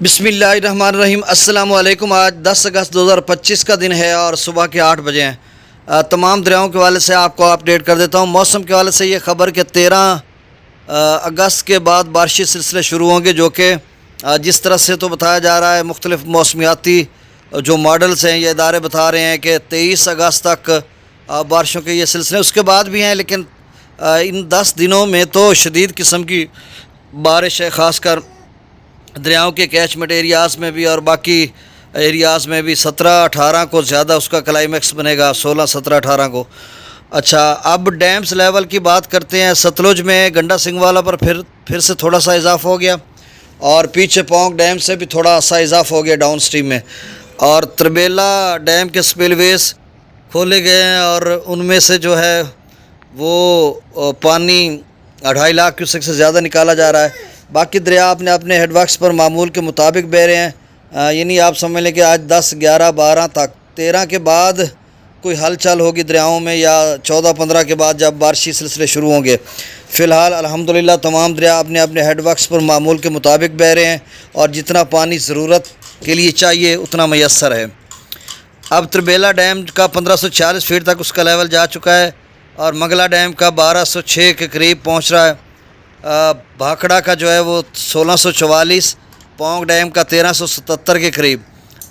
बिस्मिल्लाहिर्रहमानिर्रहीम। अस्सलाम वालेकुम। आज 10 अगस्त 2025 का दिन है और सुबह के 8 बजे हैं। तमाम दरियाओं के हवाले से आपको अपडेट कर देता हूँ। मौसम के हवाले से ये ख़बर कि 13 अगस्त के बाद बारिशी सिलसिले शुरू होंगे, जो कि जिस तरह से तो बताया जा रहा है, मुख्तलिफ मौसमियाती जो मॉडल्स हैं ये इदारे बता रहे हैं कि 23 अगस्त तक बारिशों के ये सिलसिले उसके बाद भी हैं, लेकिन इन 10 दिनों में तो शदीद किस्म की बारिश है, ख़ासकर दरियाओं के कैचमेंट एरियाज़ में भी और बाकी एरियाज़ में भी 17-18 को ज़्यादा उसका क्लाइमेक्स बनेगा, 16, 17, 18 को। अच्छा, अब डैम्स लेवल की बात करते हैं। सतलुज में गंडा सिंगवाला पर फिर से थोड़ा सा इजाफा हो गया और पीछे पोंग डैम से भी थोड़ा सा इजाफा हो गया डाउन स्ट्रीम में, और त्रिबेला डैम के स्पिलवेज खोले गए हैं और उनमें से जो है वो पानी 2.5 लाख क्यूसेक से ज़्यादा निकाला जा रहा है। बाकी दरिया अपने अपने हेडवर्क्स पर मामूल के मुताबिक बह रहे हैं। यानी आप समझ लें कि आज 10, 11, 12 तक, 13 के बाद कोई हलचल होगी दरियाओं में, या 14, 15 के बाद जब बारिशी सिलसिले शुरू होंगे। फ़िलहाल अल्हम्दुलिल्लाह तमाम दरिया अपने अपने हेडवर्क्स पर मामूल के मुताबिक बह रहे हैं और जितना पानी ज़रूरत के लिए चाहिए उतना मैसर है। अब त्रिबेला डैम का 1546 फीट तक उसका लेवल जा चुका है और मंगला डैम का 1206 के करीब पहुँच रहा है। भाखड़ा का जो है वो 1644, पोंग डैम का 1377 के करीब।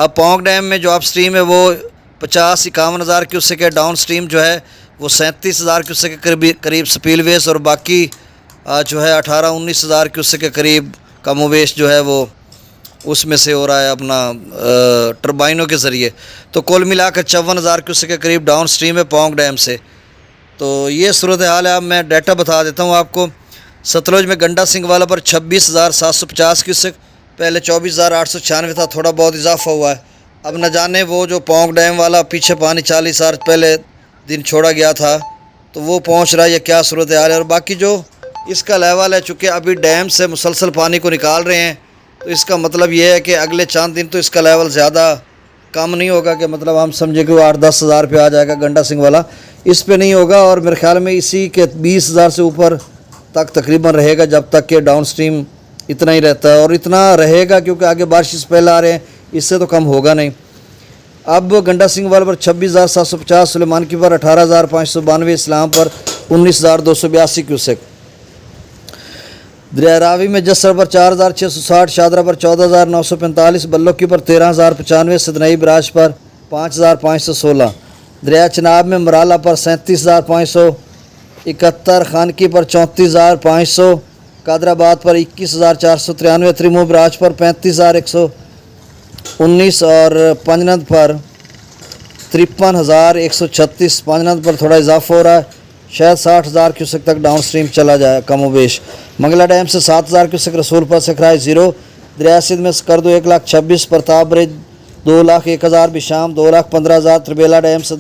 अब पोंग डैम में जो अप स्ट्रीम है वो 50-51 हज़ार क्यूसेक है, डाउन स्ट्रीम जो है वो 37 हज़ार क्यूसेक के करीब स्पीलवेस, और बाकी जो है 18-19 हज़ार क्यूसेक के करीब कमोवेश जो है वो उसमें से हो रहा है अपना टर्बाइनों के ज़रिए। तो कुल मिलाकर 54 हज़ार क्यूसेक के करीब डाउन स्ट्रीम है पोंग डैम से। तो ये सूरत हाल है। अब मैं डाटा बता देता हूँ आपको। सतलुज में गंडा सिंगवाला पर 26,750 क्यूसेक, पहले 24,896 था, थोड़ा बहुत इजाफा हुआ है। अब न जाने वो जो पोंग डैम वाला पीछे पानी 40 हज़ार पहले दिन छोड़ा गया था तो वो पहुंच रहा है या क्या सूरत हाल है। और बाकी जो इसका लेवल है, चूँकि अभी डैम से मुसलसल पानी को निकाल रहे हैं, तो इसका मतलब ये है कि अगले चंद दिन तो इसका लेवल ज़्यादा कम नहीं होगा, कि मतलब हम समझे कि 8-10 हज़ार पे आ जाएगा गंडा सिंह वाला, इस पे नहीं होगा। और मेरे ख्याल में इसी के 20 हज़ार से ऊपर तक तकरीबन रहेगा, जब तक कि डाउन स्ट्रीम इतना ही रहता है, और इतना रहेगा क्योंकि आगे बारिश से पहले आ रहे हैं, इससे तो कम होगा नहीं। अब गंडा सिंह वाले पर 26,750, सुलेमान की पर 18,592, इस्लाम पर 19,282 क्यूसेक। दरिया रावी में जसर पर 4,660, शादरा पर 14,945, बल्लोकी पर 13,095, सदनई बराज पर 5,516, दरिया चनाब में मराला पर 37,571, खानकी पर 34,500, कादराबाद पर 21,493, त्रिमू बराज पर 35,119 और पंजनद पर 53,136। पंजनद पर थोड़ा इजाफा हो रहा है, शायद 60,000 क्यूसेक तक डाउन स्ट्रीम चला जाए कमोबेश। मंगला डैम से 7,000 क्यूसेक, रसूलपुर से खराज 0, दरिया सिंध में स्कर्दो 1,26,000, प्रताप ब्रिज 2,01,000, बिशाम 2,15,000, त्रिबेला डैम से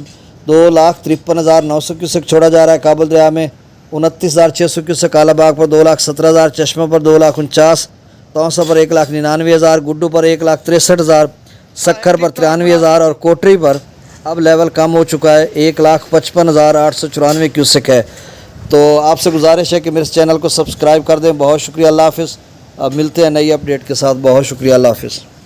2,53,900 क्यूसेक छोड़ा जा रहा है। काबुल दरिया में 29,600 क्यूसेक, कालाबाग पर 2,17,000, चश्मा पर 2,49,000, तौसा पर 1,99,000, गुड्डू पर 1,63,000, सक्खर पर 93,000 और कोटरी पर अब लेवल कम हो चुका है, 1,55,894 क्यूसेक है। तो आपसे गुजारिश है कि मेरे चैनल को सब्सक्राइब कर दें। बहुत शुक्रिया, अल्लाह हाफ़िज़। अब मिलते हैं नई अपडेट के साथ। बहुत शुक्रिया, अल्लाह हाफ़िज़।